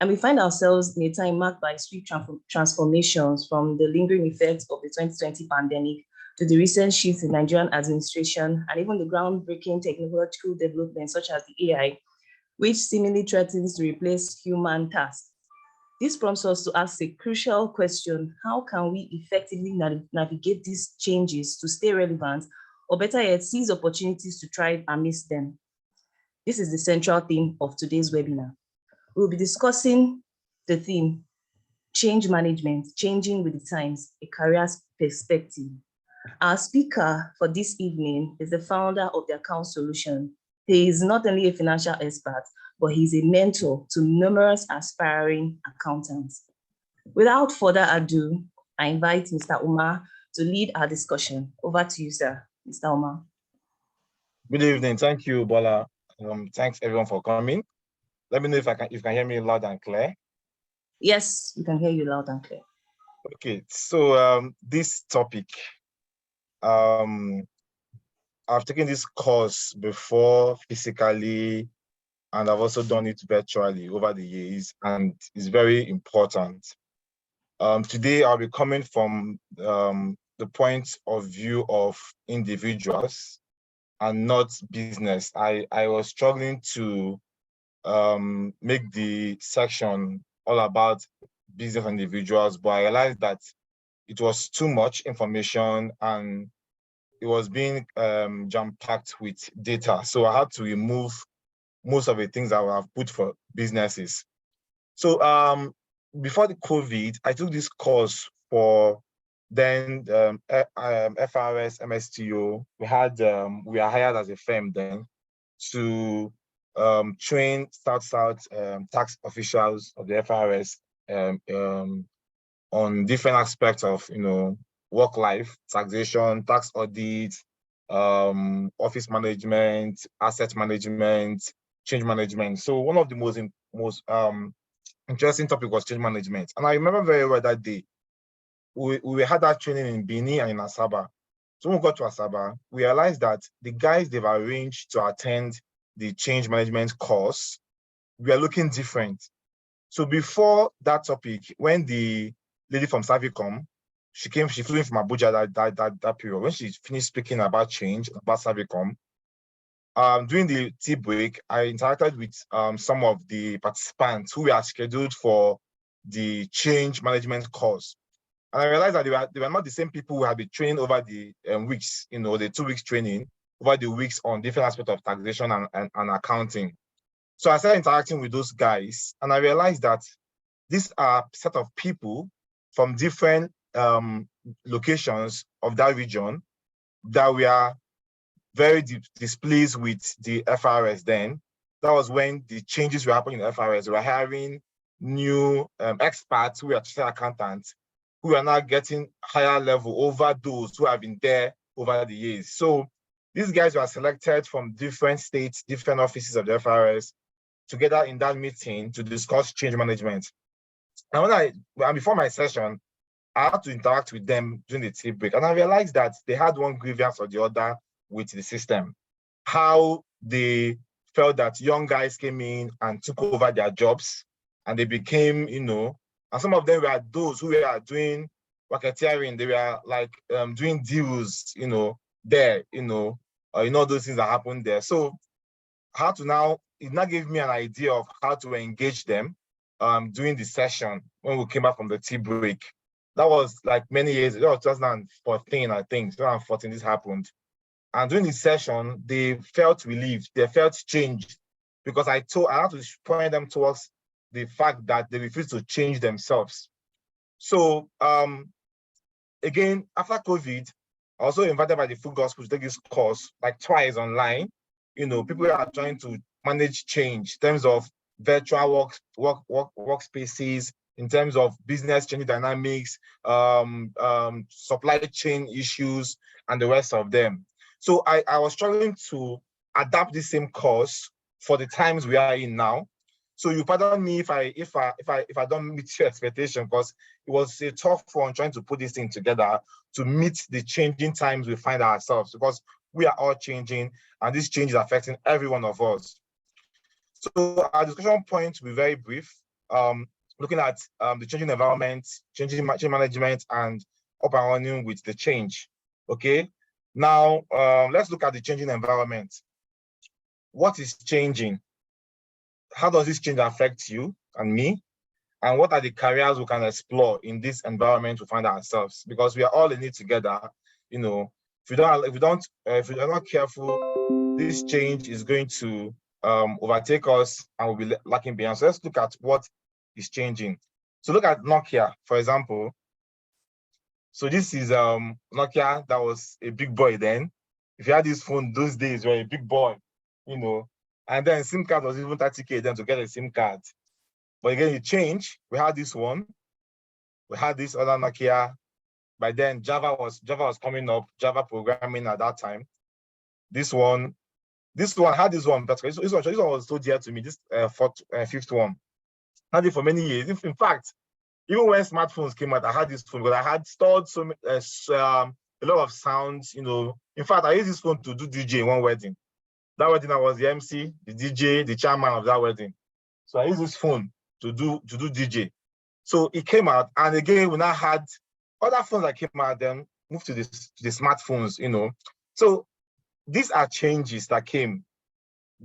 And we find ourselves in a time marked by swift transformations, from the lingering effects of the 2020 pandemic to the recent shifts in Nigerian administration, and even the groundbreaking technological developments such as the AI, which seemingly threatens to replace human tasks. This prompts us to ask a crucial question: how can we effectively navigate these changes to stay relevant, or better yet, seize opportunities to thrive amidst them? This is the central theme of today's webinar. We'll be discussing the theme, change management, changing with the times, a career's perspective. Our speaker for this evening is the founder of TheAccountSolutions. He is not only a financial expert, but he's a mentor to numerous aspiring accountants. Without further ado, I invite Mr. Umar to lead our discussion. Over to you, sir. Mr. Umar. Good evening. Thank you, Bola. Thanks everyone for coming. Let me know if you can hear me loud and clear. Yes, we can hear you loud and clear. Okay, so this topic, I've taken this course before physically, and I've also done it virtually over the years, and it's very important. Today, I'll be coming from the point of view of individuals and not business. I was struggling to make the section all about business and individuals, but I realized that it was too much information and it was being jam-packed with data. So I had to remove most of the things that I have put for businesses. So before the COVID, I took this course for then FRS, MSTO. We are hired as a firm then to train South tax officials of the FRS on different aspects of work life, taxation, tax audit, office management, asset management, change management. So one of the most interesting topic was change management. And I remember very well that day, we had that training in Bini and in Asaba. So when we got to Asaba, we realized that the guys they've arranged to attend the change management course, we are looking different. So before that topic, when the lady from Savicom, she flew in from Abuja that period. When she finished speaking about change, about Savicom, during the tea break, I interacted with some of the participants who were scheduled for the change management course. And I realized that they were not the same people who had been trained over the weeks, the 2 weeks training, over the weeks on different aspects of taxation and accounting. So I started interacting with those guys, and I realized that these are a set of people from different locations of that region that were very displeased with the FRS then. That was when the changes were happening in the FRS. We were hiring new experts who are chartered accountants who are now getting higher level over those who have been there over the years. So these guys were selected from different states, different offices of the FRS, together in that meeting to discuss change management. And before my session, I had to interact with them during the tea break, and I realized that they had one grievance or the other with the system. How they felt that young guys came in and took over their jobs, and they became, and some of them were those who were doing racketeering. They were like doing deals, there, those things that happened there. So it now gave me an idea of how to engage them during the session when we came back from the tea break. That was like many years ago, 2014, I think, 2014 this happened. And during the session, they felt relieved, they felt changed, because I had to point them towards the fact that they refused to change themselves. So again, after COVID, I also invited by the Full Gospel to take this course like twice online. People are trying to manage change in terms of virtual workspaces, in terms of business changing dynamics, supply chain issues, and the rest of them. So I was struggling to adapt the same course for the times we are in now. So you pardon me if I don't meet your expectation, because it was a tough one trying to put this thing together to meet the changing times we find ourselves, because we are all changing, and this change is affecting every one of us. So our discussion point will be very brief. looking at the changing environment, changing management, and up and running with the change. Okay. Now let's look at the changing environment. What is changing? How does this change affect you and me? And what are the careers we can explore in this environment we find ourselves? Because we are all in it together. You know, if we are not careful, this change is going to overtake us and we'll be lacking behind. So let's look at what is changing. So look at Nokia, for example. So this is Nokia that was a big boy then. If you had this phone those days, you were a big boy, you know. And then SIM card was even 30K then to get a SIM card. But again, it changed. We had this one. We had this other Nokia. By then, Java was coming up, Java programming at that time. This one had this one, but this one was so dear to me. This fifth one. Had it for many years. In fact, even when smartphones came out, I had this phone because I had stored a lot of sounds. You know, in fact, I used this phone to do DJ in one wedding. That wedding, I was the MC, the DJ, the chairman of that wedding. So I used this phone to do DJ. So it came out, and again, we now had other phones that came out, then moved to the smartphones, you know. So these are changes that came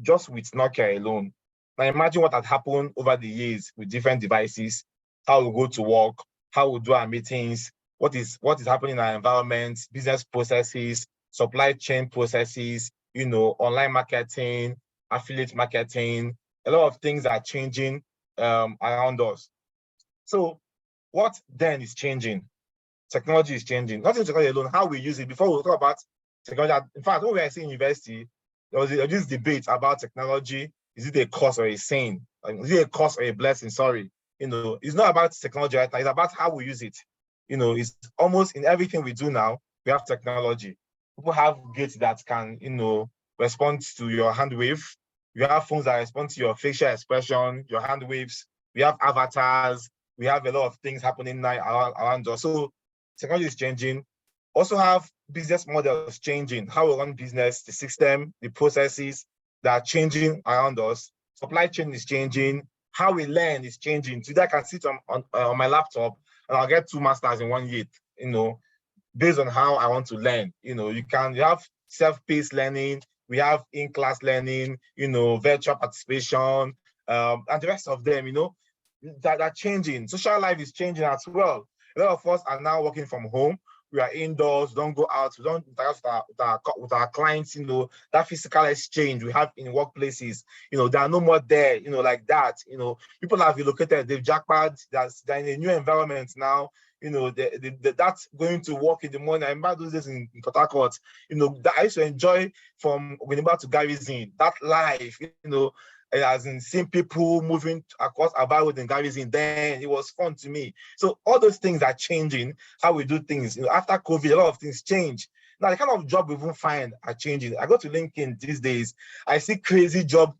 just with Nokia alone. Now imagine what had happened over the years with different devices, how we go to work, how we do our meetings, what is happening in our environment, business processes, supply chain processes, you know, online marketing, affiliate marketing. A lot of things are changing around us. So what then is changing? Technology is changing. Not just technology alone, how we use it. Before we talk about technology, in fact, when we were in university, there was this debate about technology. Is it a curse or a sin? Is it a curse or a blessing? Sorry. You know, it's not about technology right now. It's about how we use it. You know, it's almost in everything we do now, we have technology. People have gates that can, you know, respond to your hand wave. You have phones that respond to your facial expression, your hand waves. We have avatars. We have a lot of things happening now around us. So technology is changing. Also have business models changing, how we run business, the system, the processes that are changing around us. Supply chain is changing. How we learn is changing. Today I can sit on my laptop and I'll get 2 masters in 1 year, you know, based on how I want to learn. You know, you have self-paced learning. We have in-class learning, you know, virtual participation, and the rest of them, you know, that are changing. Social life is changing as well. A lot of us are now working from home. We are indoors, don't go out, we don't interact with our clients, you know, that physical exchange we have in workplaces, you know, they are no more there, you know, like that. You know, people have relocated, they've jackpot, they're in a new environment now, you know, that's going to work in the morning. I remember those days in Port Harcourt, you know, that I used to enjoy from Winneba to Garrison, that life, you know, as in seeing people moving across Abawood and Garrison, then it was fun to me. So all those things are changing, how we do things. You know, after COVID, a lot of things change. Now, the kind of job we even find are changing. I go to LinkedIn these days, I see crazy job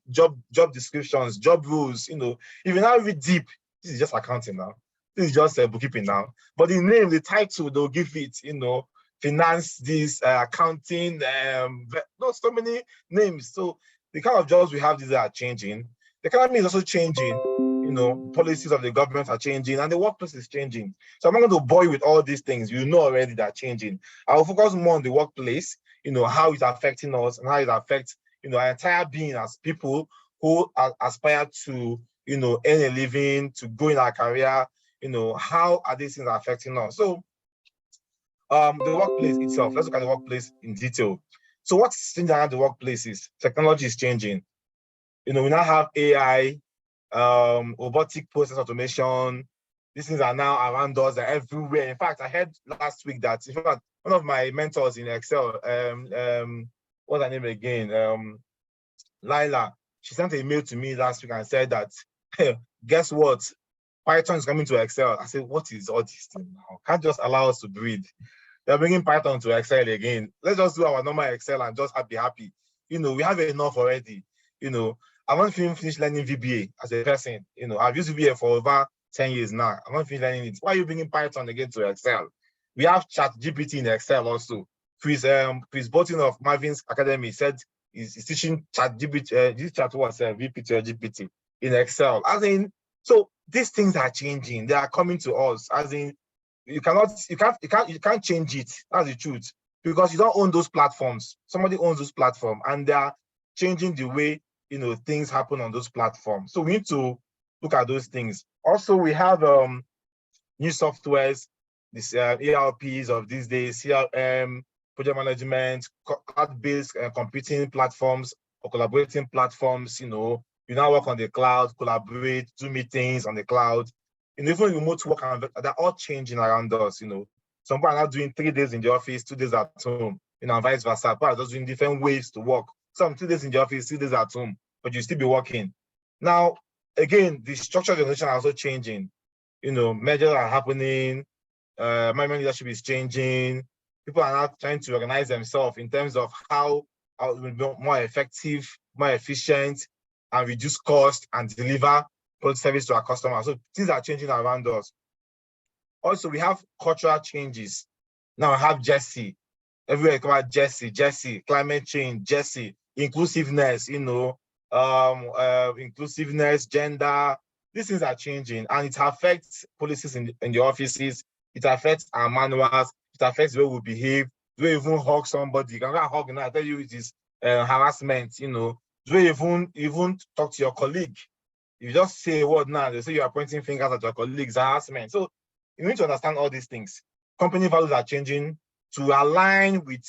descriptions, job rules. You know, if you now read deep, this is just accounting now. This is just bookkeeping now. But the name, the title, they'll give it, you know, finance, this, accounting, so many names. So the kind of jobs we have, these are changing. The economy is also changing. You know, policies of the government are changing and the workplace is changing. So I'm not going to bore you with all these things. You know already that changing. I will focus more on the workplace, you know, how it's affecting us and how it affects, you know, our entire being as people who aspire to, you know, earn a living, to go in our career, you know, how are these things affecting us? So the workplace itself, let's look at the workplace in detail. So what's changing around the workplaces? Technology is changing. You know, we now have AI, robotic process automation. These things are now around us, they're everywhere. In fact, I heard last week that, in fact, one of my mentors in Excel, what's her name again? Lila, she sent an email to me last week and said that, hey, guess what? Python is coming to Excel. I said, what is all this thing now? Can't just allow us to breathe. They're bringing Python to Excel again. Let's just do our normal Excel and just be happy. You know, we have enough already. You know, I want to finish learning VBA as a person. You know, I've used VBA for over 10 years now. I want to finish learning it. Why are you bringing Python again to Excel? We have ChatGPT in Excel also. Chris Bolton of Marvin's Academy said he's teaching ChatGPT, this chat was VP to GPT in Excel. As in, So these things are changing. They are coming to us. As in, you can't change it. That's the truth. Because you don't own those platforms. Somebody owns those platforms, and they are changing the way things happen on those platforms. So we need to look at those things. Also, we have new softwares, these ERPs of these days, CRM, project management, cloud-based computing platforms or collaborating platforms. You now work on the cloud, collaborate, do meetings on the cloud. Even remote work, they're all changing around us. Some people are now doing 3 days in the office, 2 days at home, and vice versa. People are just doing different ways to work. Some 2 days in the office, 2 days at home, but you still be working. Now, again, the structure of the organization are also changing. Measures are happening, management leadership is changing. People are now trying to organize themselves in terms of how to be more effective, more efficient, and reduce cost and deliver quality service to our customers. So things are changing around us. Also, we have cultural changes. Now I have Jesse. Everywhere come out Jesse, climate change, Jesse, inclusiveness, inclusiveness, gender. These things are changing, and it affects policies in the offices. It affects our manuals. It affects the way we behave. Do we even hug somebody? You can hug now. I tell you it is harassment. Do we even talk to your colleague? You just say a word now, they say you are pointing fingers at your colleagues, harassment. So you need to understand all these things. Company values are changing to align with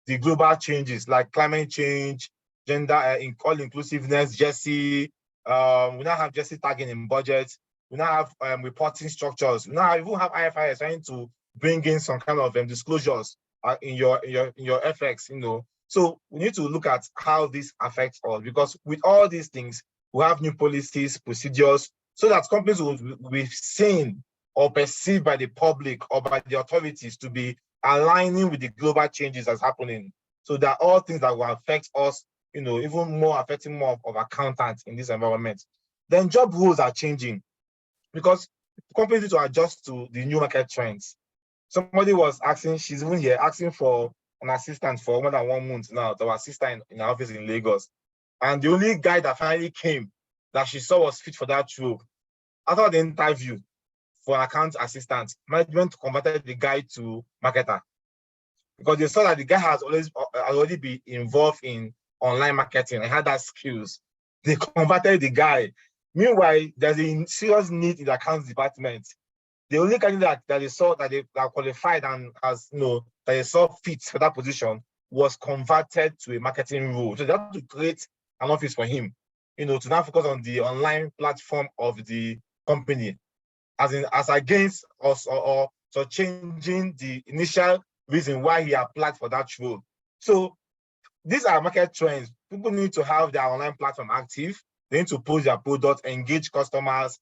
the global changes like climate change, gender, all inclusiveness, Jesse. We now have Jesse tagging in budget. We now have reporting structures. We now even have IFRS trying to bring in some kind of disclosures in your FX. So we need to look at how this affects us, because with all these things, we have new policies, procedures, so that companies will be seen or perceived by the public or by the authorities to be aligning with the global changes that's happening. So that all things that will affect us, even more affecting more of accountants in this environment. Then job roles are changing because companies need to adjust to the new market trends. Somebody was asking, she's even here, asking for an assistant for more than 1 month now, to assist her in her office in Lagos. And the only guy that finally came that she saw was fit for that role. After the interview for an account assistant, management converted the guy to marketer because they saw that the guy has already been involved in online marketing and had that skills. They converted the guy. Meanwhile, there's a serious need in the accounts department. The only candidate that they saw that they are qualified and has, that they saw fit for that position was converted to a marketing role. So they have to create an office for him, to now focus on the online platform of the company, as against us or so changing the initial reason why he applied for that role. So these are market trends. People need to have their online platform active. They need to post their products, engage customers,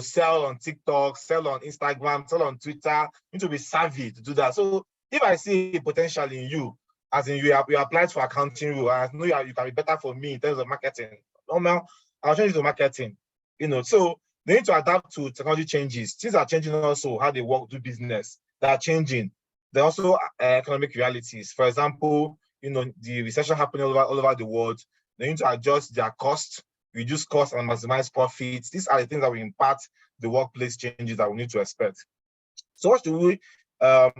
sell on TikTok, sell on Instagram, sell on Twitter. You need to be savvy to do that. So if I see potential in you, as in you applied for accounting role, I know you can be better for me in terms of marketing. I'll change to marketing. So they need to adapt to technology changes. Things are changing also, how they work, do business. They are changing. There are also economic realities. For example, the recession happening all over the world. They need to adjust their costs, reduce costs, and maximize profits. These are the things that will impact the workplace changes that we need to expect. So what should we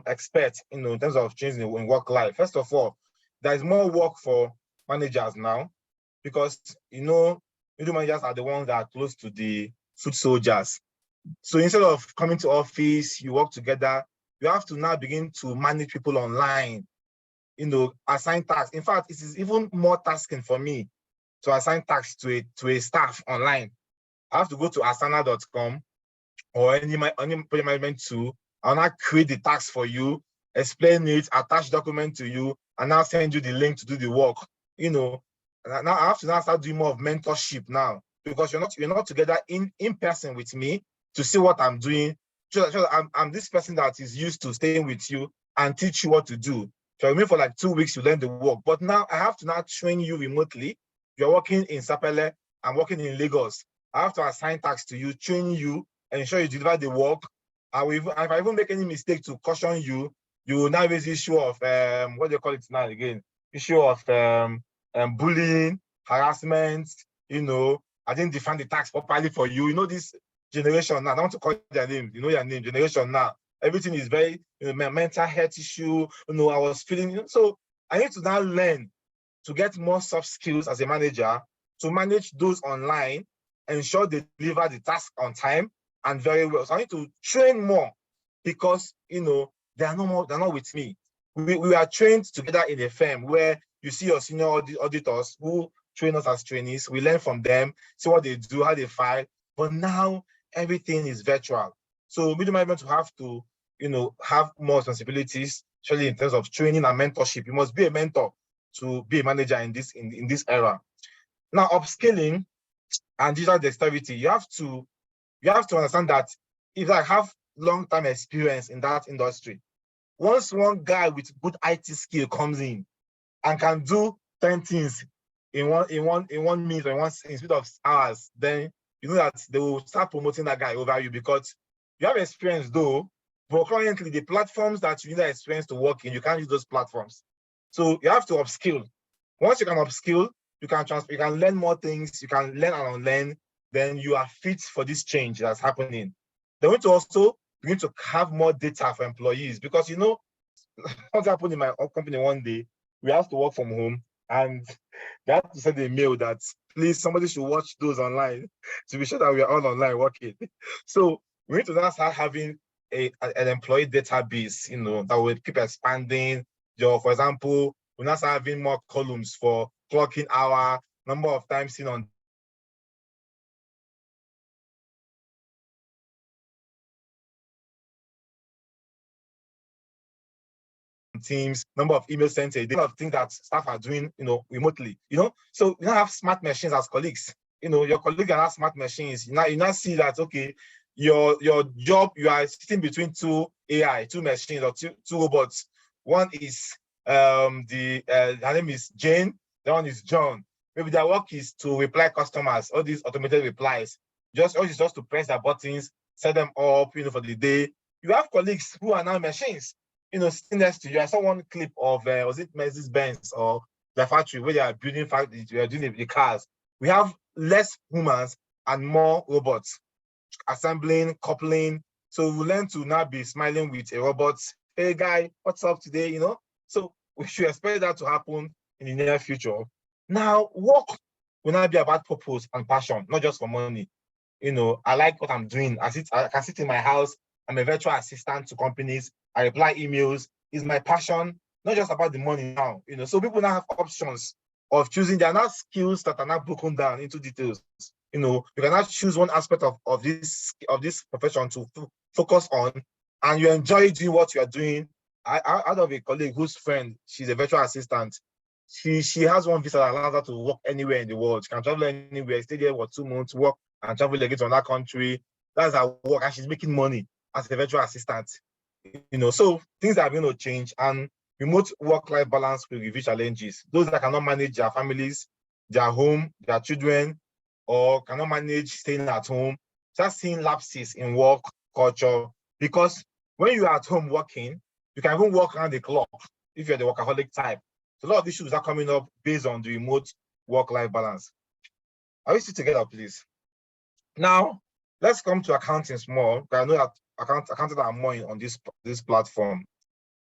expect, in terms of changes in work life? First of all, there is more work for managers now because, middle managers are the ones that are close to the foot soldiers. So instead of coming to office, you work together, you have to now begin to manage people online, assign tasks. In fact, it is even more tasking for me to assign tasks to a staff online. I have to go to asana.com or any project management tool. I'll now create the task for you, explain it, attach document to you, and now send you the link to do the work. Now I have to now start doing more of mentorship now, because you're not together in person with me to see what I'm doing. So I'm this person that is used to staying with you and teach you what to do. So for like 2 weeks, you learn the work. But now I have to now train you remotely. You're working in Sapele, I'm working in Lagos. I have to assign tasks to you, train you, ensure you deliver the work. If I even make any mistake to caution you, you will now raise the issue of what do you call it now again? Issue of bullying, harassment. I didn't define the task properly for you. This generation now. I don't want to call their name. You know your name, generation now. Everything is very, mental health issue. I was feeling, so I need to now learn to get more soft skills as a manager to manage those online, ensure they deliver the task on time and very well. So I need to train more because, they are not with me. We are trained together in a firm where you see your senior auditors who train us as trainees. We learn from them, see what they do, how they file. But now everything is virtual. So middle management will have to, have more responsibilities, especially in terms of training and mentorship. You must be a mentor to be a manager in this era. Now, upskilling and digital dexterity, you have to understand that if I have long-term experience in that industry, once one guy with good IT skill comes in and can do 10 things in one minute or in speed of hours, then you know that they will start promoting that guy over you because you have experience though, but currently the platforms that you need that experience to work in, you can't use those platforms. So you have to upskill. Once you can upskill, you can learn more things, you can learn and unlearn, then you are fit for this change that's happening. They want to also begin to have more data for employees because what happened in my company one day, we have to work from home and they have to send a mail that please somebody should watch those online to be sure that we are all online working. So we need to now start having an employee database, that will keep expanding. For example, we now start having more columns for clocking hour, number of times seen on Teams, number of emails sent a day, of things that staff are doing, remotely, So you now have smart machines as colleagues. Your colleagues can have smart machines. You now see that, okay, your job, you are sitting between two machines or two robots. One is her name is Jane, the one is John. Maybe their work is to reply customers, all these automated replies. Just to press their buttons, set them up, for the day. You have colleagues who are now machines, sitting next to you. I saw one clip of was it Mercedes-Benz or the factory where they are building the cars. We have less humans and more robots assembling, coupling. So we learn to now be smiling with a robot. Hey guy, what's up today? So we should expect that to happen in the near future. Now, work will now be about purpose and passion, not just for money. I like what I'm doing. I can sit in my house. I'm a virtual assistant to companies. I reply emails. It's my passion, not just about the money now. So people now have options of choosing. There are now skills that are now broken down into details. You cannot choose one aspect of this profession to focus on, and you enjoy doing what you are doing. I out of a colleague whose friend, she's a virtual assistant. She has one visa that allows her to work anywhere in the world. She can travel anywhere, stay there for 2 months, work and travel again to another country. That's her work, and she's making money as a virtual assistant. So things are going to change, and remote work-life balance will reveal challenges. Those that cannot manage their families, their home, their children, or cannot manage staying at home, start seeing lapses in work culture. Because when you are at home working, you can even work around the clock if you're the workaholic type. So a lot of issues are coming up based on the remote work-life balance. Are we still together, please? Now, let's come to accounting small. I know that accountants are more on this platform.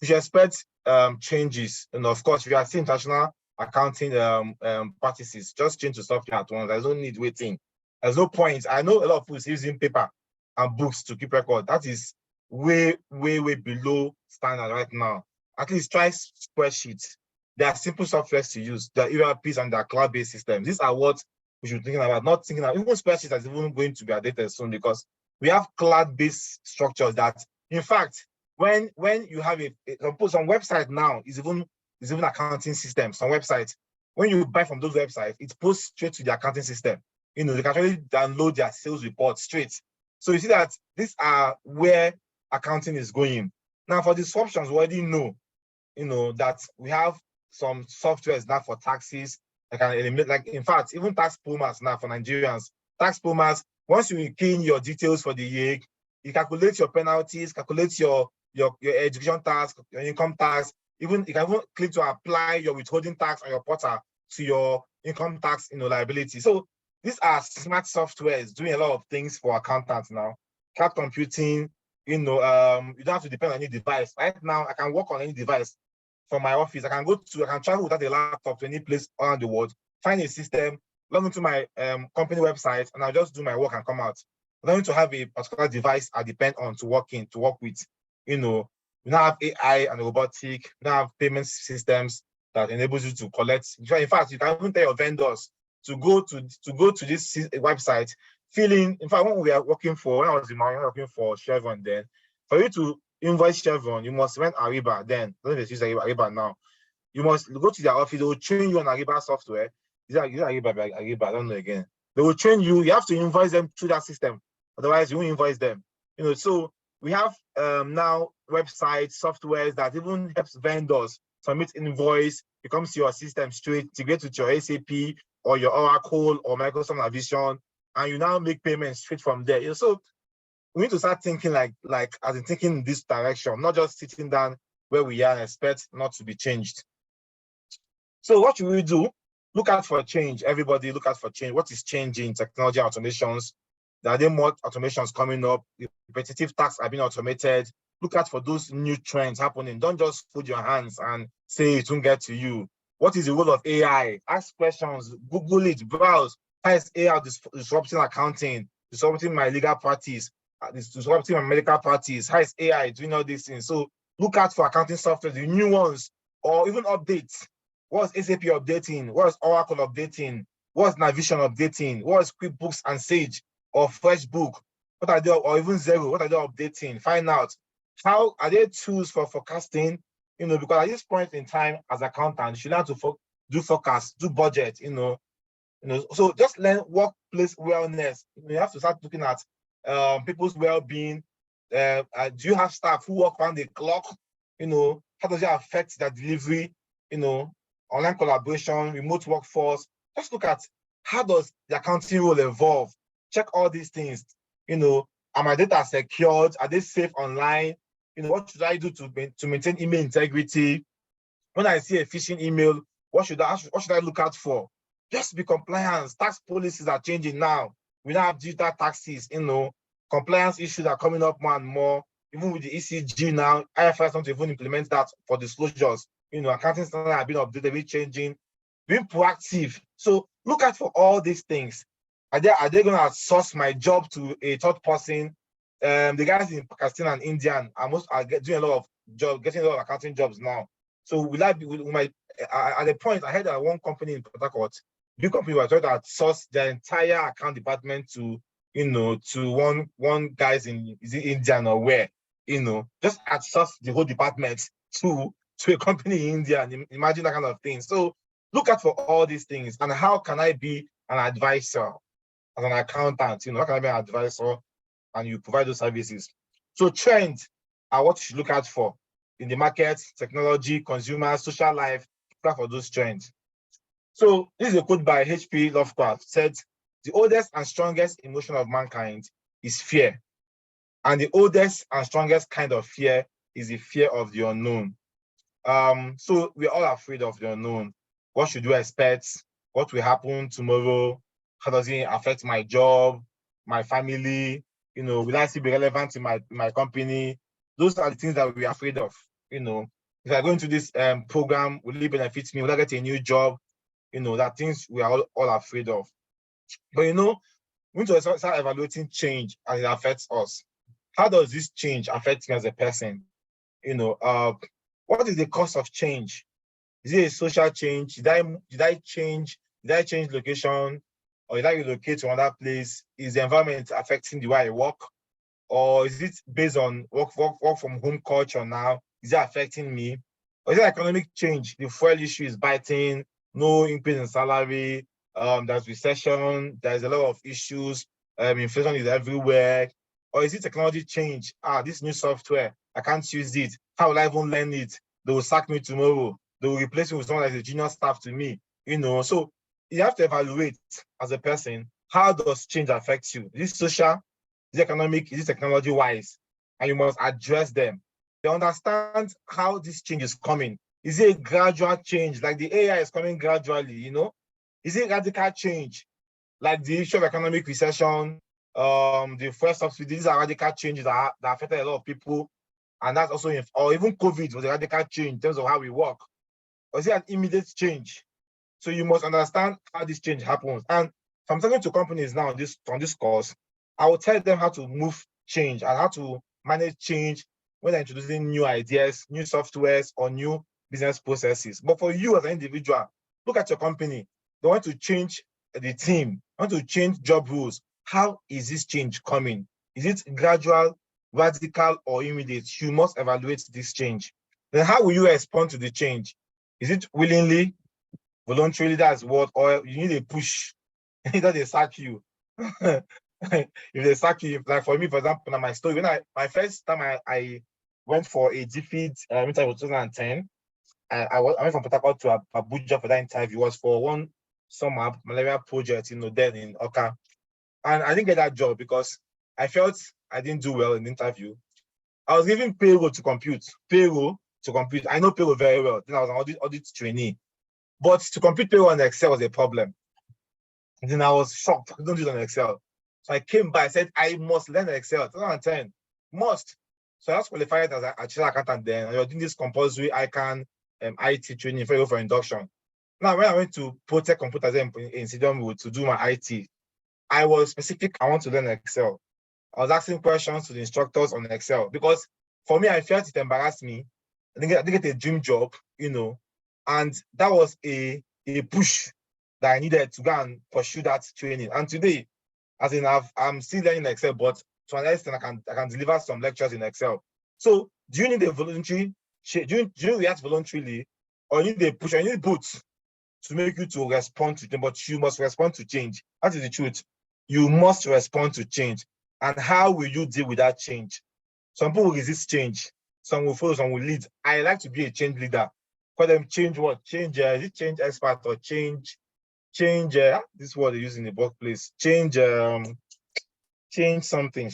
You should expect changes. Of course, if you are seeing international accounting practices, just change the software at once. There's no need waiting. There's no point. I know a lot of people using paper and books to keep record. That is way, way, way below standard right now. At least try spreadsheets. There are simple softwares to use. There are ERPs and there are cloud-based systems. These are what we should be thinking about, not thinking about. Even spreadsheets is even going to be outdated soon because we have cloud-based structures that, in fact, when you have some website now is even accounting systems. Some websites, when you buy from those websites, it posts straight to the accounting system. They can actually download their sales report straight. So you see that these are where accounting is going. Now for disruptions, we already know, that we have some softwares now for taxes that can eliminate, like in fact, even tax plumbers now for Nigerians. Tax plumbers, once you key in your details for the year, you calculate your penalties, calculate your education tax, your income tax. Even you can even click to apply your withholding tax on your portal to your income tax liability. So These are smart softwares doing a lot of things for accountants now. Cloud computing, you don't have to depend on any device. Right now, I can work on any device from my office. I can travel without a laptop to any place around the world, find a system, log into my company website, and I'll just do my work and come out. I don't need to have a particular device I depend on to work with. We now have AI and robotic, we now have payment systems that enables you to collect. In fact, you can even tell your vendors to go to this website, fill in fact, when I was working for Chevron then, for you to invoice Chevron, you must rent Ariba then. I don't know if they use Ariba now. You must go to their office, they will train you on Ariba software. Is that Ariba? I don't know again. They will train you, you have to invoice them through that system. Otherwise, you won't invoice them. So we have now websites, softwares that even helps vendors submit invoice, becomes your system straight, integrate with your SAP or your Oracle or Microsoft Navision, and you now make payments straight from there. So we need to start thinking thinking in this direction, not just sitting down where we are and expect not to be changed. So what should we do? Look out for change. Everybody look out for change. What is changing? Technology automations. There are more automations coming up. Repetitive tasks are being automated. Look out for those new trends happening. Don't just fold your hands and say it won't get to you. What is the role of AI? Ask questions, Google it, browse. How is AI disrupting accounting, disrupting my legal practice, disrupting my medical practice? How is AI doing all these things? So look out for accounting software, the new ones, or even updates. What's SAP updating? What's Oracle updating? What's Navision updating? What's QuickBooks and Sage or FreshBook? What are they, or even Zero? What are they updating? Find out. How are there tools for forecasting? Because at this point in time, as accountants, you learn to do forecast, do budget. So just learn workplace wellness. You have to start looking at people's well-being. Do you have staff who work around the clock? How does it affect their delivery? Online collaboration, remote workforce. Just look at how does the accounting role evolve. Check all these things. Are my data secured? Are they safe online? What should I do to maintain email integrity? When I see a phishing email, what should I look out for? Just be compliant. Tax policies are changing now. We now have digital taxes. Compliance issues are coming up more and more. Even with the ECG now, IFRS want to even implement that for disclosures. Accounting standards have been updated, been changing, being proactive. So look out for all these things. Are they going to outsource my job to a third person? The guys in Pakistan and India are doing a lot of jobs, getting a lot of accounting jobs now. So at the point, I heard that one company in Port Harcourt, big company, was trying to outsource their entire account department to one guys in India or where, just outsource the whole department to a company in India, and imagine that kind of thing. So look out for all these things, and how can I be an advisor as an accountant? How can I be an advisor and you provide those services? So trends are what you should look out for in the market, technology, consumer, social life. Look out for those trends. So this is a quote by H.P. Lovecraft. Said, "The oldest and strongest emotion of mankind is fear. And the oldest and strongest kind of fear is the fear of the unknown." So we're all afraid of the unknown. What should we expect? What will happen tomorrow? How does it affect my job, my family? Will I still be relevant in my company? Those are the things that we're afraid of. If I go into this program, will it benefit me? Will I get a new job? That things we are all afraid of. But we need to start evaluating change as it affects us. How does this change affect me as a person? What is the cost of change? Is it a social change? Did I change location, or did I relocate to another place? Is the environment affecting the way I work? Or is it based on work from home culture now? Is it affecting me? Or is it economic change? The fuel issue is biting, no increase in salary, there's recession, there's a lot of issues, inflation is everywhere. Or is it technology change? This new software, I can't use it. How will I even learn it? They will sack me tomorrow. They will replace me with someone that is a junior staff to me. So you have to evaluate as a person, how does change affect you? Is it social? Is it economic? Is it technology-wise? And you must address them. They understand how this change is coming. Is it a gradual change? Like the AI is coming gradually, Is it radical change? like the issue of economic recession, the first subsidy. These are radical changes that affected a lot of people, and that's also or even COVID was a radical change in terms of how we work. Or is it an immediate change? So you must understand how this change happens. And if I'm talking to companies now on this course, I will tell them how to move change and how to manage change when they're introducing new ideas, new softwares, or new business processes. But for you as an individual, look at your company. They want to change the team, want to change job rules. How is this change coming? Is it gradual, radical, or immediate? You must evaluate this change. Then how will you respond to the change? Is it willingly, voluntarily? That's what, or you need a push. Either they sack you. If they sack you, like for me, for example, my story, when my first time I went for a defeat interview in 2010, I went from Port Harcourt to Abuja for that interview. It was for one summer malaria project, then in Oka. And I didn't get that job because I felt I didn't do well in the interview. I was given payroll to compute. I know payroll very well. Then I was an audit trainee. But to compute payroll on Excel was a problem. And then I was shocked. I don't do it on Excel. So I came by, I said, I must learn Excel. 2010, must. So I was qualified as a chief accountant then. I was doing this compulsory ICANN IT training for induction. Now, when I went to Protect Computers in Sidon Road to do my IT, I was specific. I want to learn Excel. I was asking questions to the instructors on Excel because for me, I felt it embarrassed me. I didn't get a dream job, and that was a push that I needed to go and pursue that training. And today, as in I'm still learning Excel, but to an extent I can deliver some lectures in Excel. So do you need a voluntary? Do you react voluntarily, or you need a push? Or you need both to make you to respond to them? But you must respond to change. That is the truth. You must respond to change. And how will you deal with that change? Some people will resist change. Some will follow. Some will lead. I like to be a change leader. For them, change what? Change. Is it change expert or change? Change. This is what they use in the workplace. Change. Change something,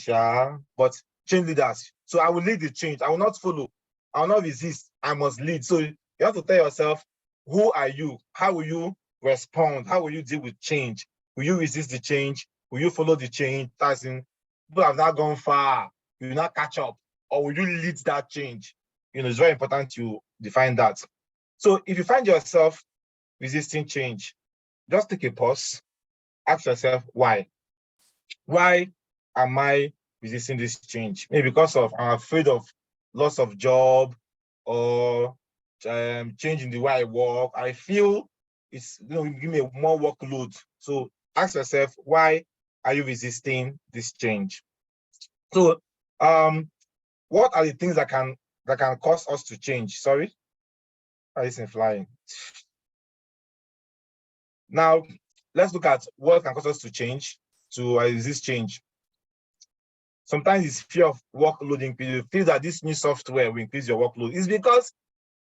but change leaders. So I will lead the change. I will not follow. I will not resist. I must lead. So you have to tell yourself, who are you? How will you respond? How will you deal with change? Will you resist the change? Will you follow the change? That's in, people have not gone far. You will not catch up. Or will you lead that change? It's very important you define that. So if you find yourself resisting change, just take a pause. Ask yourself, why? Why am I resisting this change? Maybe because I'm afraid of loss of job or change in the way I work. I feel it's give me more workload. So ask yourself, why are you resisting this change? So what are the things that can cause us to change? Sorry, why is it flying? Now let's look at what can cause us to change, to resist change. Sometimes it's fear of workload increase. You feel that this new software will increase your workload. It's because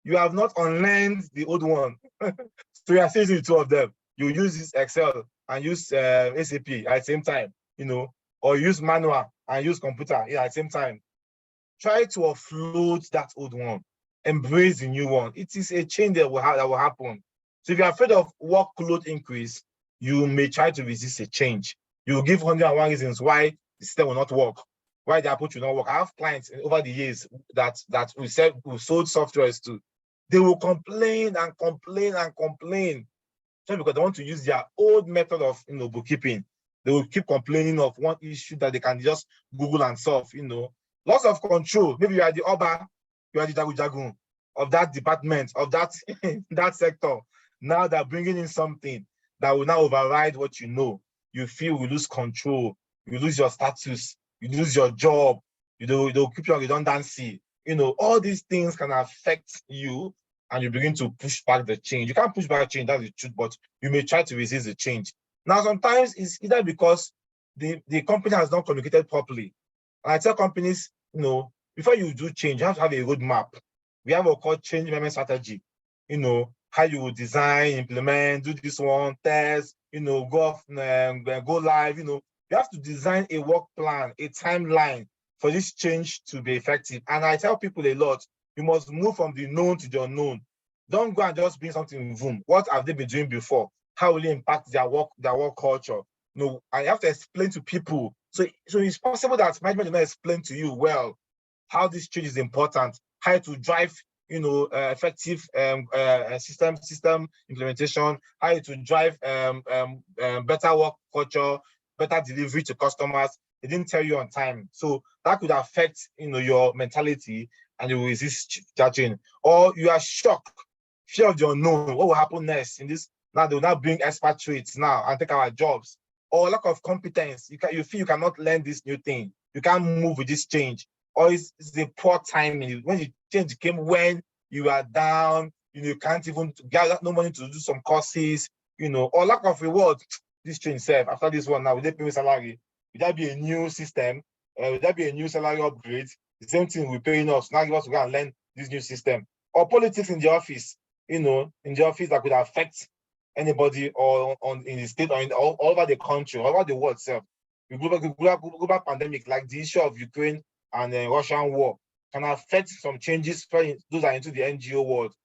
you have not unlearned the old one. So you are using the two of them. You use this Excel and use SAP at the same time, or use manual and use computer at the same time. Try to offload that old one. Embrace the new one. It is a change that will happen. So if you're afraid of workload increase, you may try to resist a change. You will give 101 reasons why the system will not work, why the approach will not work. I have clients over the years that we sold softwares to. They will complain and complain and complain just because they want to use their old method of bookkeeping. They will keep complaining of one issue that they can just Google and solve. Loss of control. Maybe you are the Oba, you are the Jagun of that department, of that that sector. Now they're bringing in something that will now override what you know. You feel you lose control, you lose your status, you lose your job, they'll keep you on redundancy. All these things can affect you and you begin to push back the change. You can't push back change, that's the truth, but you may try to resist the change. Now, sometimes it's either because the company has not communicated properly. And I tell companies, before you do change, you have to have a roadmap. We have what called change management strategy. How you will design, implement, do this one, test, go live. You have to design a work plan, a timeline for this change to be effective. And I tell people a lot, you must move from the known to the unknown. Don't go and just bring something in boom. What have they been doing before? How will it impact their work culture? No, I have to explain to people. So it's possible that management will not explain to you well how this change is important, how to drive, effective system implementation, how to drive better work culture, better delivery to customers. They didn't tell you on time, so that could affect, your mentality, and you will resist judging, or you are shocked, fear of the unknown. What will happen next in this? Now they will now bring expatriates now and take our jobs, or lack of competence. You feel you cannot learn this new thing. You can't move with this change, or it's a poor timing. When the change came when you are down, you can't even get no money to do some courses, or lack of reward. This change self after this one now, will they pay me salary? Will that be a new system? Will that be a new salary upgrade? The same thing we're paying us. Now give us to go and learn this new system. Or politics in the office, in the office that could affect anybody, or in the state, or all over the country, all over the world itself. The global pandemic, like the issue of Ukraine and the Russian war, can affect some changes. Those are into the NGO world,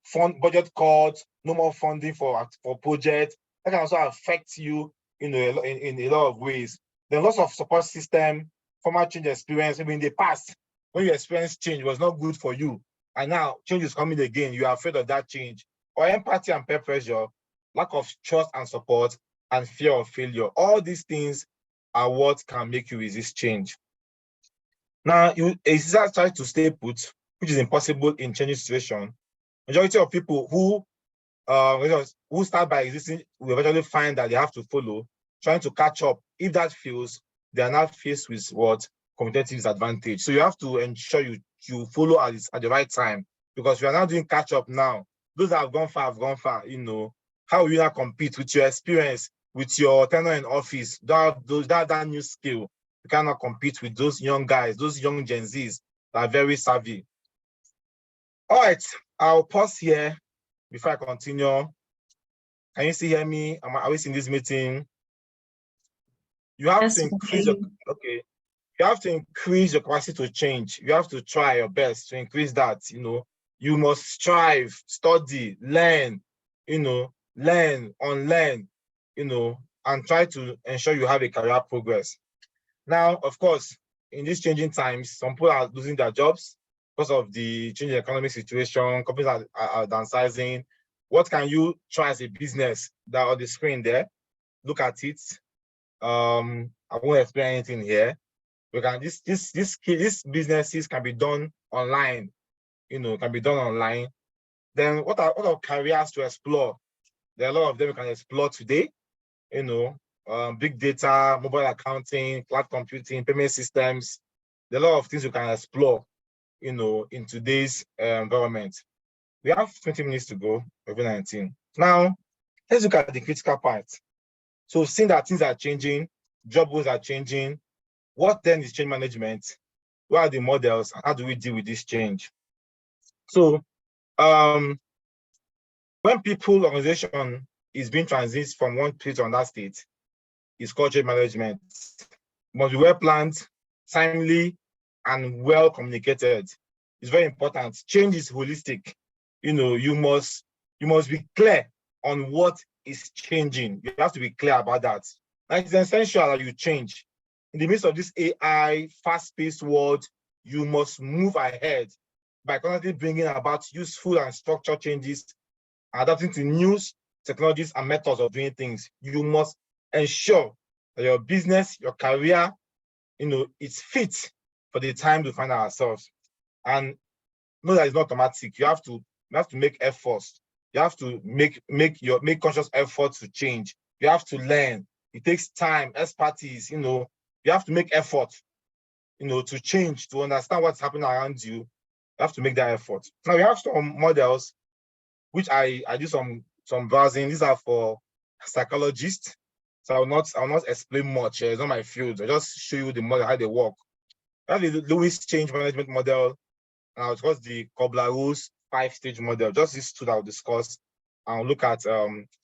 fund budget cuts, no more funding for projects. That can also affect you, in a lot of ways. The loss of support system, former change experience. Maybe in the past, when you experienced change, was not good for you, and now change is coming again. You are afraid of that change, or empathy and peer pressure, lack of trust and support, and fear of failure. All these things are what can make you resist change. Now, it's just try to stay put, which is impossible in changing situation. Majority of people who start by existing will eventually find that they have to follow, trying to catch up. If that fails, they are now faced with what? Competitive disadvantage. So you have to ensure you follow at the right time, because we are now doing catch up now. Those that have gone far have gone far. How will you now compete with your experience, with your tenure in office? That new skill. You cannot compete with those young guys, those young Gen Zs that are very savvy. All right, I'll pause here before I continue. Can you still hear me? Are we in this meeting? You have to increase okay. You have to increase your capacity to change. You have to try your best to increase that. You must strive, study, learn, learn, unlearn, and try to ensure you have a career progress. Now, of course, in these changing times, some people are losing their jobs because of the changing economic situation. Companies are downsizing. What can you try as a business? That on the screen there, look at it. I won't explain anything here. We can these businesses can be done online, can be done online. Then what are careers to explore? There are a lot of them you can explore today, big data, mobile accounting, cloud computing, payment systems. There are a lot of things you can explore, in today's environment. We have 20 minutes to go, COVID-19. Now, let's look at the critical part. So seeing that things are changing, job roles are changing, what then is change management? What are the models? How do we deal with this change? So when people, organization is being transitioned from one state to another state, it's called change management. It must be well planned, timely, and well communicated. It's very important. Change is holistic. You must be clear on what is changing. You have to be clear about that. And it's essential that you change. In the midst of this AI, fast-paced world, you must move ahead by constantly bringing about useful and structured changes, adapting to new technologies and methods of doing things. You must ensure that your business, your career, it's fit for the time we find ourselves. And know that it's not automatic. You have to make efforts. You have to make conscious efforts to change. You have to learn. It takes time, expertise, you have to make effort, to change, to understand what's happening around you. You have to make that effort. Now we have some models, which I do some browsing. These are for psychologists. So I'll not explain much. It's not my field. I'll just show you the model, how they work. I have the Lewis change management model. Now it's called the Kubler-Ross 5-stage model. Just these two that I'll discuss and look at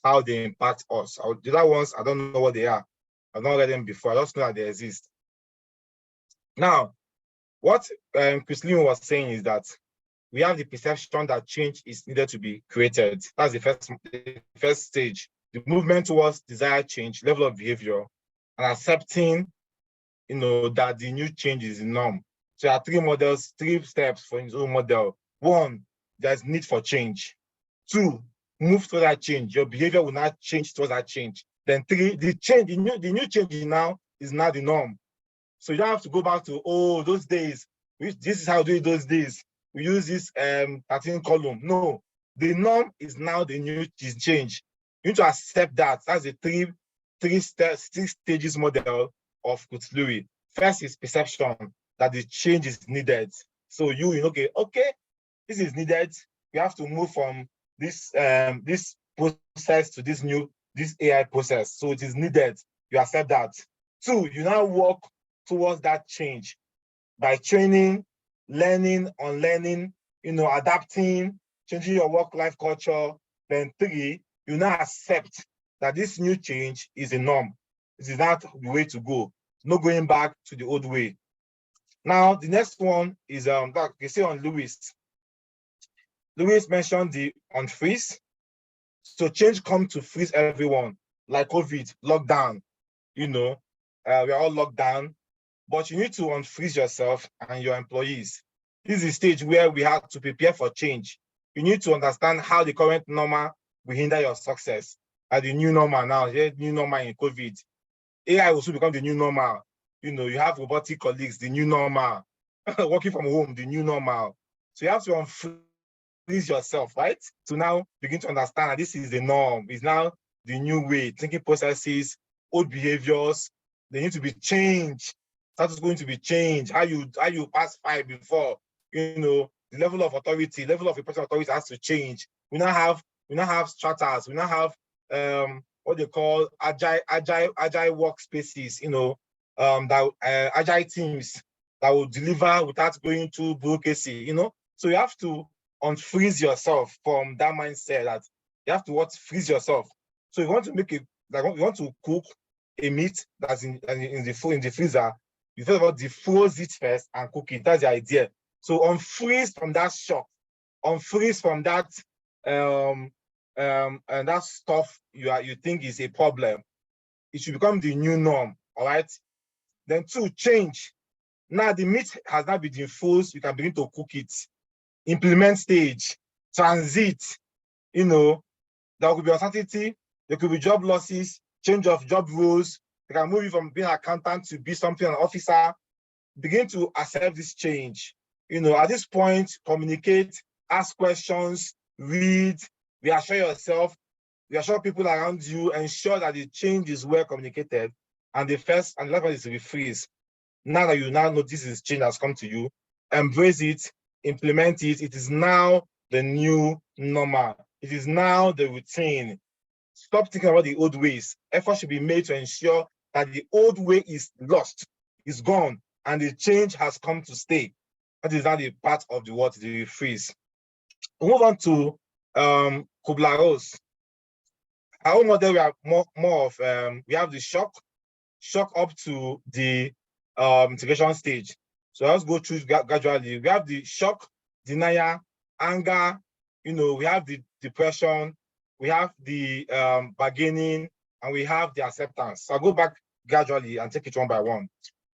how they impact us. The other ones, I don't know what they are. I've not read them before. I just know that they exist. Now, what Christine was saying is that we have the perception that change is needed to be created. That's the first stage. the movement towards desired change, level of behavior, and accepting, that the new change is the norm. So there are three models, 3 steps for his own model. 1, there's need for change. 2, move to that change. Your behavior will not change towards that change. Then 3, the new change now is now the norm. So you don't have to go back to, those days. This is how we do it those days. We use this 13 column. No, the norm is now the new change. You need to accept that. That's the three stages model of Kutluri. First is perception that the change is needed. So okay, this is needed. We have to move from this process to this AI process. So it is needed. You accept that. 2, you now work towards that change by training, learning, unlearning, adapting, changing your work-life culture. Then 3, you now accept that this new change is a norm. This is not the way to go. No going back to the old way. Now, the next one is that you see on Lewis. Lewis mentioned the unfreeze. So change comes to freeze everyone, like COVID, lockdown. We are all locked down, but you need to unfreeze yourself and your employees. This is a stage where we have to prepare for change. You need to understand how the current normal will hinder your success. At the new normal now, new normal in COVID. AI will soon become the new normal. You have robotic colleagues, the new normal. Working from home, the new normal. So you have to unfreeze yourself, right? To now begin to understand that this is the norm. It's now the new way. Thinking processes, old behaviors, they need to be changed. Status going to be changed. How you pass 5 before, the level of authority, level of representative authority has to change. We now have stratas. We now have what they call agile workspaces. Agile teams that will deliver without going to bureaucracy. So you have to unfreeze yourself from that mindset that you have to freeze yourself. So you want to you want to cook a meat that's in the freezer. You first of all defroze it first and cook it. That's the idea. So unfreeze from that shock, unfreeze from that and that stuff you think is a problem. It should become the new norm. All right. Then 2, change. Now the meat has not been defrozed. You can begin to cook it. Implement stage, transit. There could be uncertainty. There could be job losses, change of job roles. They can move you from being an accountant to be something, an officer. Begin to accept this change. At this point, communicate, ask questions, read, reassure yourself, reassure people around you, ensure that the change is well communicated. And the last one is to refreeze. Now that you now notice this change has come to you, embrace it, implement it. It is now the new normal. It is now the routine. Stop thinking about the old ways. Effort should be made to ensure that the old way is lost, is gone, and the change has come to stay. That is now the part of the freeze. We move on to Kubler-Ross. Our own model, we are more of we have the shock up to the integration stage. So let's go through gradually. We have the shock, denial, anger. We have the depression. We have the bargaining, and we have the acceptance. So I'll go back gradually and take it one by one.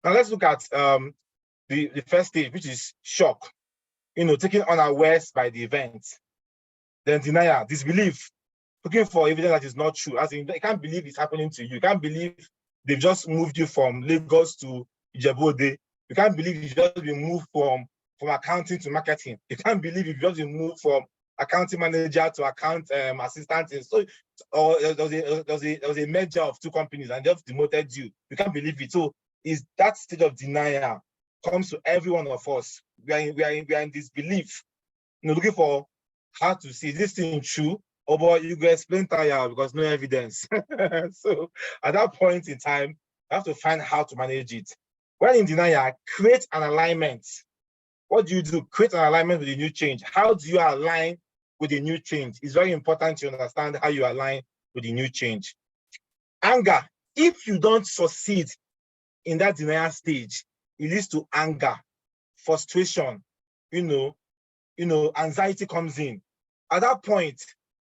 Now let's look at the first stage, which is shock. Taking unawares by the event. Then denial, disbelief, looking for evidence that is not true. As in, you can't believe it's happening to you. You can't believe they've just moved you from Lagos to Ijebu-Ode. You can't believe you've just been moved from accounting to marketing. You can't believe you've just been moved from accounting manager to account assistant. So, or there was a merger of 2 companies and just demoted you. You can't believe it. So, is that stage of denial comes to every one of us. We are in disbelief. Looking for how to see this thing true. Oh, but you go explain tire because no evidence. So, at that point in time, you have to find how to manage it. When in denial, create an alignment. What do you do? Create an alignment with the new change. How do you align with the new change? It's very important to understand how you align with the new change. Anger. If you don't succeed in that denial stage, it leads to anger, frustration, anxiety comes in. At that point,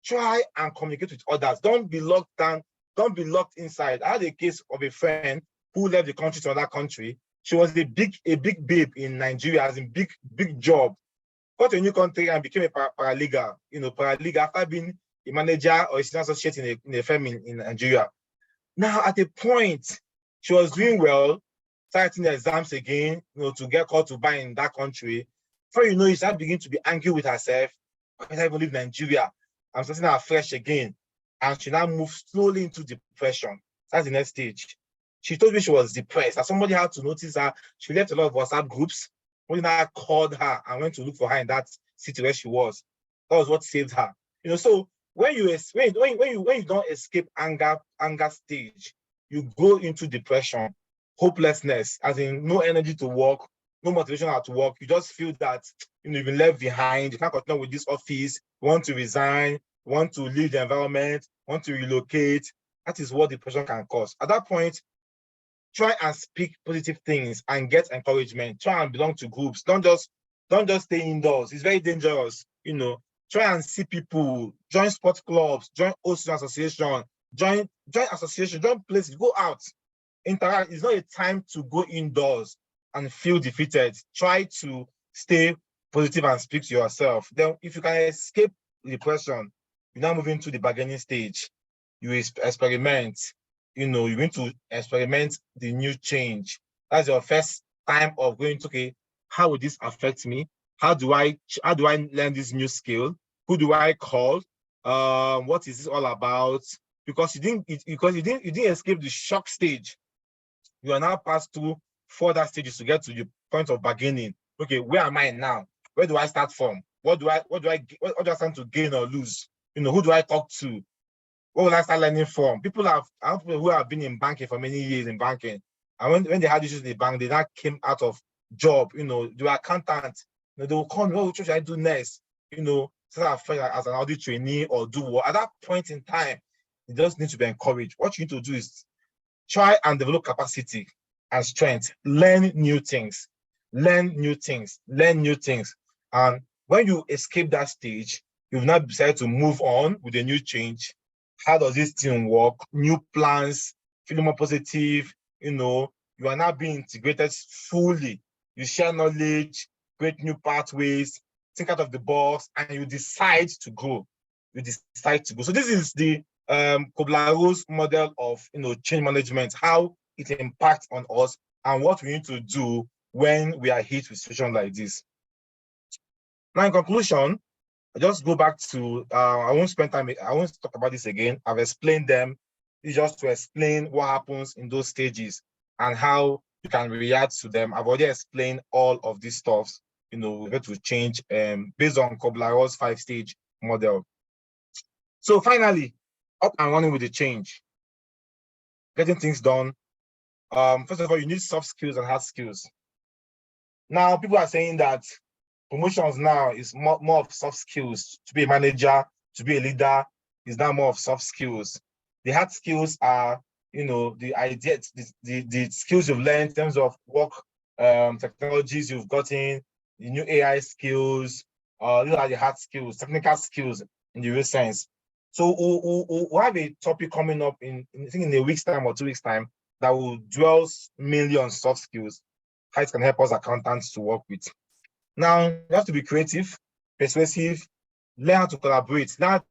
Try and communicate with others. Don't be locked down. Don't be locked inside. I had a case of a friend who left the country to another country. She was a big babe in Nigeria, as in big job. Got to a new country and became a paralegal. Paralegal after being a manager or a senior associate in a firm in Nigeria. Now, at a point, she was doing well, starting the exams again, to get called to buy in that country. Before you know, she started beginning to be angry with herself. I can't even leave Nigeria. I'm starting out fresh again. And she now moved slowly into depression. That's the next stage. She told me she was depressed. And somebody had to notice her. She left a lot of WhatsApp groups. Somebody now called her and went to look for her in that city where she was. That was what saved her. So when you don't escape anger stage, you go into depression, hopelessness, as in no energy to work, no motivation at work. You just feel that you've been left behind. You can't continue with this office. You want to resign. You want to leave the environment. You want to relocate. That is what depression can cause. At that point, try and speak positive things and get encouragement. Try and belong to groups. Don't just stay indoors. It's very dangerous. Try and see people. Join sports clubs. Join association. Join association. Join places. Go out. Interact. It's not a time to go indoors and feel defeated. Try to stay positive and speak to yourself. Then, if you can escape depression, you now move into the bargaining stage. You experiment. You're going to experiment the new change. That's your first time of going to, okay, how will this affect me? How do I learn this new skill? Who do I call? What is this all about? Because you didn't escape the shock stage. You are now passed through further stages to get to the point of bargaining. Okay, where am I now? Where do I start from? What do I stand to gain or lose? Who do I talk to? What will I start learning from? I have people who have been in banking for many years in banking. And when they had issues in the bank, they now came out of job, they were accountants. They will call me, what should I do next? As an audit trainee or do what? At that point in time, you just need to be encouraged. What you need to do is try and develop capacity and strength. Learn new things. And when you escape that stage, you've now decided to move on with a new change. How does this thing work? New plans, feeling more positive, you are now being integrated fully. You share knowledge, create new pathways, think out of the box, and you decide to grow. So this is the Kubler-Ross model of change management, how it impacts on us and what we need to do when we are hit with situations like this. Now, in conclusion, I just go back to, I won't talk about this again. I've explained them. It's just to explain what happens in those stages and how you can react to them. I've already explained all of these stuffs, we're going to change based on Kubler-Ross 5-stage model. So finally, up and running with the change, getting things done. First of all, you need soft skills and hard skills. Now, people are saying that promotions now is more of soft skills. To be a manager, to be a leader is now more of soft skills. The hard skills are, the ideas, the skills you've learned in terms of work technologies you've gotten, the new AI skills. These are the hard skills, technical skills in the real sense. So we'll have a topic coming up in a week's time or 2 weeks' time that will dwell mainly on soft skills, how it can help us accountants to work with. Now, you have to be creative, persuasive, learn how to collaborate, learn how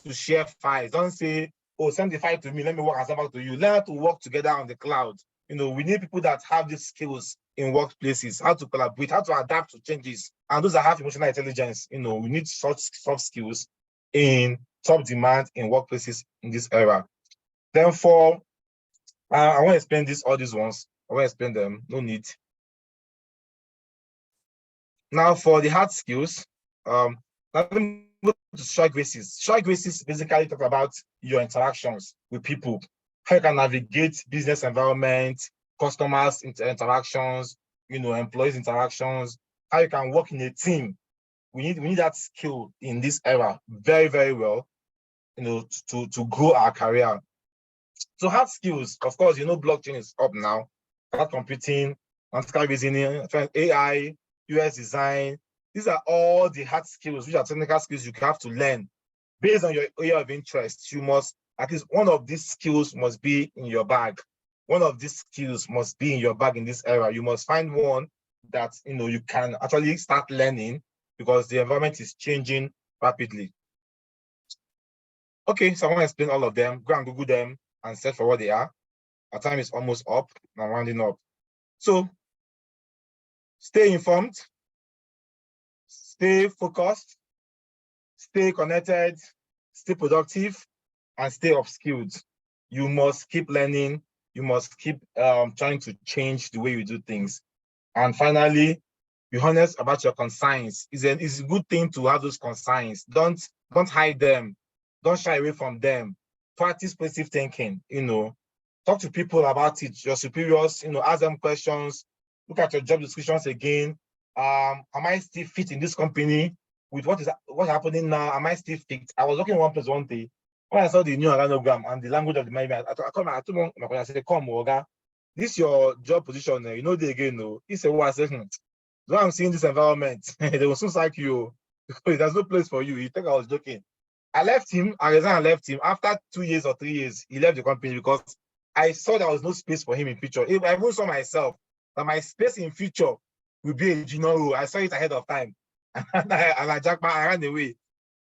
to share files. Don't say, oh, send the file to me, let me work and send back to you. Learn how to work together on the cloud. We need people that have these skills in workplaces, how to collaborate, how to adapt to changes. And those that have emotional intelligence, we need such soft skills in top demand in workplaces in this era. Then I want to explain all these ones. I want to explain them, no need. Now, for the hard skills, let me go to short graces. Short graces basically talk about your interactions with people, how you can navigate business environment, customers interactions, employees interactions, how you can work in a team. We need that skill in this era very, very well, to grow our career. So hard skills, of course, blockchain is up now. Cloud computing, analytical reasoning, AI, UX design. These are all the hard skills, which are technical skills you have to learn based on your area of interest, you must, at least one of these skills must be in your bag. One of these skills must be in your bag in this area. You must find one that you can actually start learning because the environment is changing rapidly. Okay, so I want to explain all of them. Go and Google them and search for what they are. Our time is almost up. I'm rounding up. So stay informed, stay focused, stay connected, stay productive, and stay upskilled. You must keep learning. You must keep trying to change the way you do things. And finally, be honest about your concerns. It's a good thing to have those concerns. Don't hide them. Don't shy away from them. Practice positive thinking. Talk to people about it. Your superiors. Ask them questions. Look at your job descriptions again. Am I still fit in this company? With what's happening now? Am I still fit? I was working in one place one day. When I saw the new organogram and the language of the management, I told my said, "Come, Oga, this your job position. The again, no." He said, "What?" I said, "When I'm seeing this environment, they will soon sack you because there's no place for you." He think I was joking. I left him. I resigned and left him. After 2 years or 3 years, he left the company because I saw there was no space for him in future. I even saw myself that my space in future will be a junior role. I saw it ahead of time. And I ran away.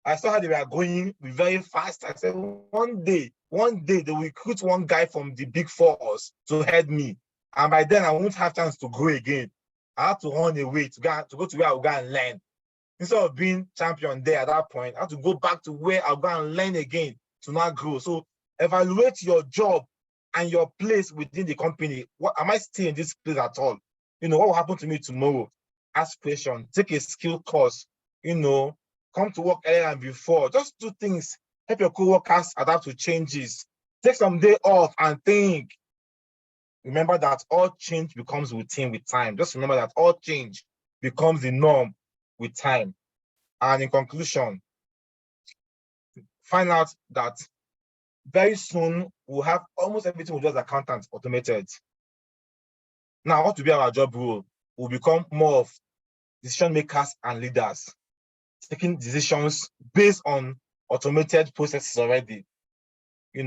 I saw how they were going very fast. I said, one day, they will recruit one guy from the big fours to head me. And by then, I won't have chance to grow again. I had to run away to go to where I'll go and learn. Instead of being champion there at that point, I have to go back to where I'll go and learn again to not grow. So evaluate your job and your place within the company. What am I still in this place at all? What will happen to me tomorrow? Aspiration, take a skill course, come to work earlier than before. Just do things, help your co-workers adapt to changes. Take some day off and think. Remember that all change becomes routine with time. Just remember that all change becomes the norm with time. And in conclusion, find out that very soon we'll have almost everything with just accountants automated. Now, what will be our job role? We'll become more of decision makers and leaders, taking decisions based on automated processes already. We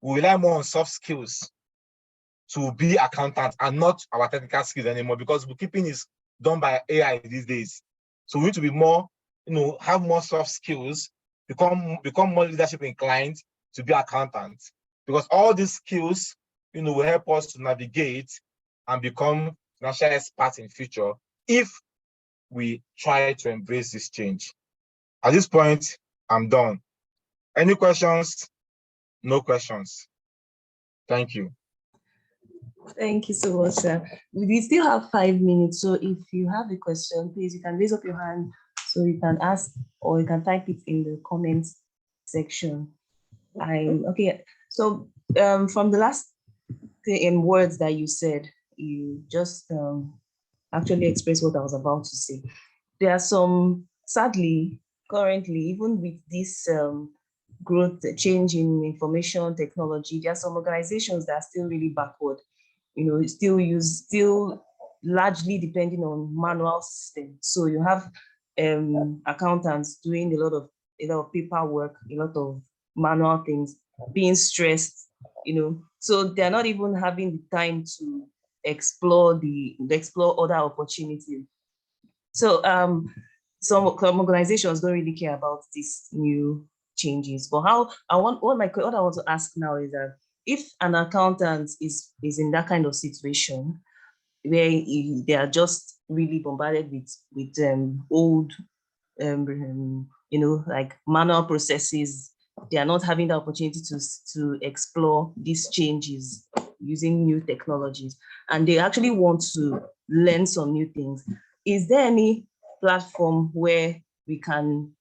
rely more on soft skills to be accountants and not our technical skills anymore, because bookkeeping is done by AI these days. So we need to be more, have more soft skills, become more leadership inclined to be accountants, because all these skills, will help us to navigate and become financial experts in future if we try to embrace this change. At this point, I'm done. Any questions? No questions. Thank you. Thank you so much, sir. We still have 5 minutes, so if you have a question, please, you can raise up your hand so you can ask, or you can type it in the comments section. Okay. So from the last words that you said, you just actually expressed what I was about to say. There are some, sadly, currently, even with this growth, change in information technology, there are some organizations that are still really backward. Still largely depending on manual systems. So you have accountants doing a lot of paperwork, a lot of manual things, being stressed, so they're not even having the time to explore other opportunities. So some organizations don't really care about these new changes. But what I want to ask now is that if an accountant is in that kind of situation where they are just really bombarded with old like manual processes, they are not having the opportunity to explore these changes using new technologies, and they actually want to learn some new things. Is there any platform where we can,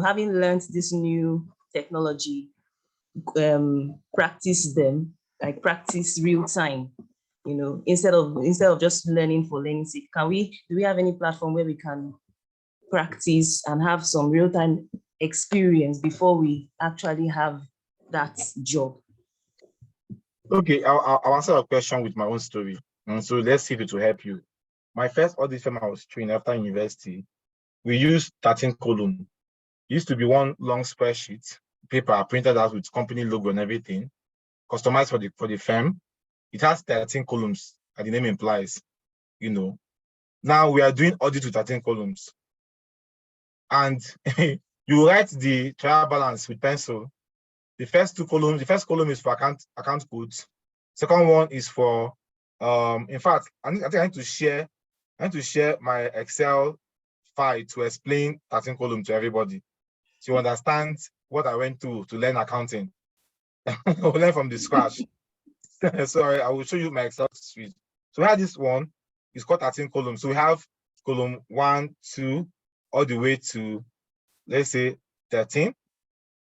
having learned this new technology, practice them, like practice real time, instead of just learning for learning's sake? Do we have any platform where we can practice and have some real-time experience before we actually have that job? Okay, I'll answer a question with my own story. And so let's see if it will help you. My first audit firm I was trained after university, we used 13 column. It used to be one long spreadsheet, paper printed out with company logo and everything, customized for the firm. It has 13 columns, as the name implies, you know. Now we are doing audit with 13 columns. And you write the trial balance with pencil. The first column is for account codes. Second one is for, in fact, I think I need to share my Excel file to explain 13 columns to everybody, to understand what I went through to learn accounting. We'll learn from the scratch. So I will show you my Excel suite. So we have this one, it's called 13 columns. So we have column 1, 2, all the way to, let's say, 13.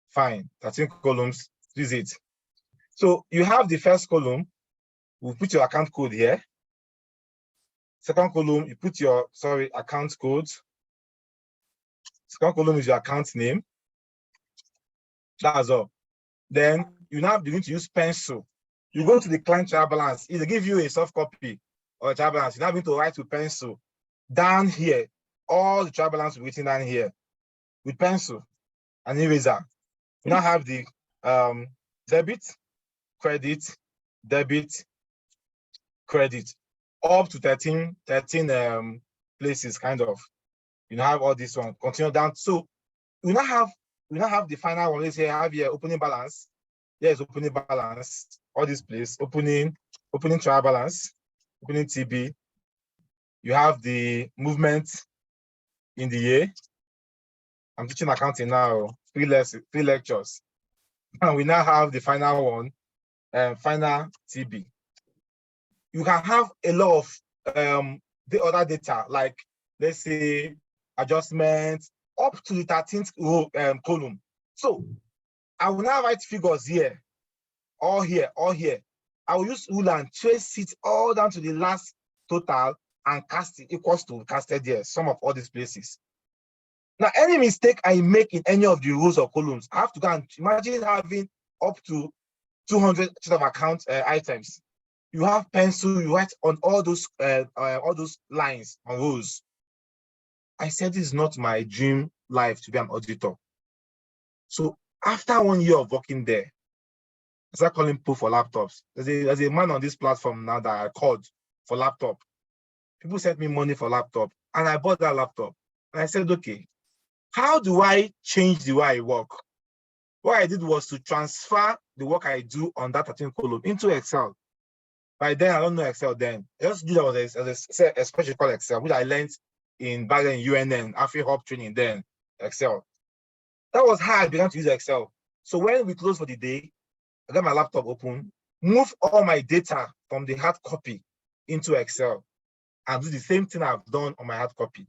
Fine, 13 columns, this is it. So you have the first column, we'll put your account code here. Second column, you put your, account code. Second column is your account name. That's all. Then you now begin to use pencil. You go to the client trial balance. If they give you a soft copy or a trial balance, you're now going to write with pencil down here. All the trial balance will be written down here with pencil and eraser. You now have the debit, credit, debit, credit, up to 13 places, kind of. You now have all this one. Continue down. So we now have the final one. Let's say I have here opening balance. Here's opening balance. All this place, opening trial balance, opening TB. You have the movement in the year. I'm teaching accounting now, 3 lectures. And we now have the final one, final TB. You can have a lot of the other data, like, let's say, adjustments, up to the 13th row, column. So I will now write figures here, all here, all here. I will use ruler and trace it all down to the last total and cast it equals to casted here, sum of all these places. Now, any mistake I make in any of the rows or columns, I have to go and imagine having up to 200 of account items. You have pencil, you write on all those lines on rows. I said this is not my dream life to be an auditor. So after 1 year of working there, I started calling people for laptops. There's a man on this platform now that I called for laptop. People sent me money for laptop, and I bought that laptop. And I said, okay, how do I change the way I work? What I did was to transfer the work I do on that 13 column into Excel. By then, I don't know Excel then. I just did that as a special called Excel, which I learned back in UNN, AfriHub training then, Excel. That was how I began to use Excel. So when we closed for the day, I got my laptop open, move all my data from the hard copy into Excel, and do the same thing I've done on my hard copy.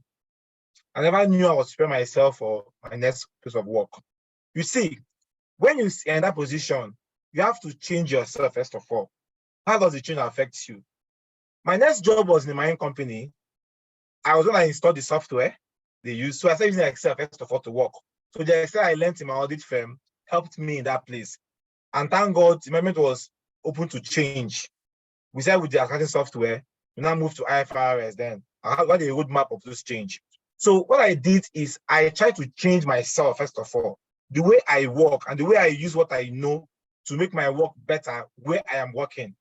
I never knew I was preparing myself for my next piece of work. You see, when you're in that position, you have to change yourself first of all. How does the change affect you? My next job was in the mining company. I was when I installed the software they use. So I started using Excel first of all to work. So the Excel I learned in my audit firm helped me in that place. And thank God, the moment was open to change. We started with the accounting software. We now moved to IFRS then. I got a roadmap of this change. So what I did is I tried to change myself, first of all, the way I work and the way I use what I know to make my work better where I am working.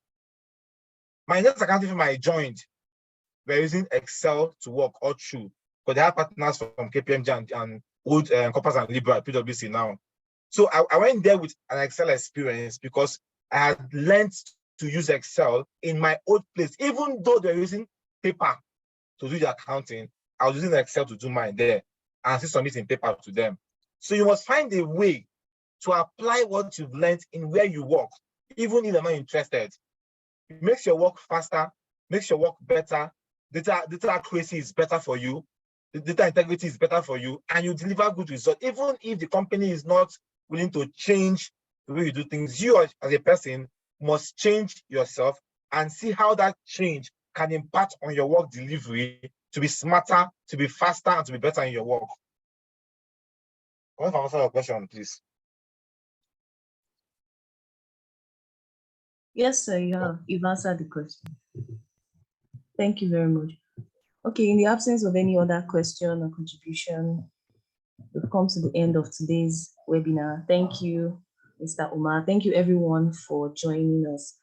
My next accounting firm I joined, we're using Excel to work all through, because they have partners from KPMG and old Compass and Libra, PwC now. So I went there with an Excel experience because I had learned to use Excel in my old place. Even though they're using paper to do the accounting, I was using Excel to do mine there and still submitting paper to them. So you must find a way to apply what you've learned in where you work, even if they're not interested. It makes your work faster, makes your work better, data accuracy is better for you, the data integrity is better for you, and you deliver good results. Even if the company is not willing to change the way you do things, you as a person must change yourself and see how that change can impact on your work delivery to be smarter, to be faster, and to be better in your work. I want to answer your question, please. Yes, sir, you've answered the question. Thank you very much. Okay, in the absence of any other question or contribution, we've come to the end of today's webinar. Thank you, Mr. Umar. Thank you, everyone, for joining us.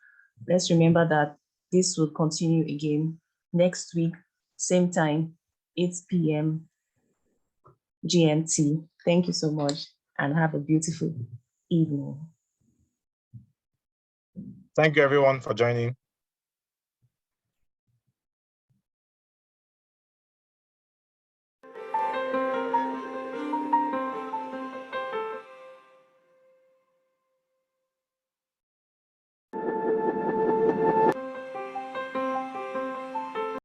Let's remember that this will continue again next week, same time, 8 p.m. GMT. Thank you so much and have a beautiful evening. Thank you, everyone, for joining.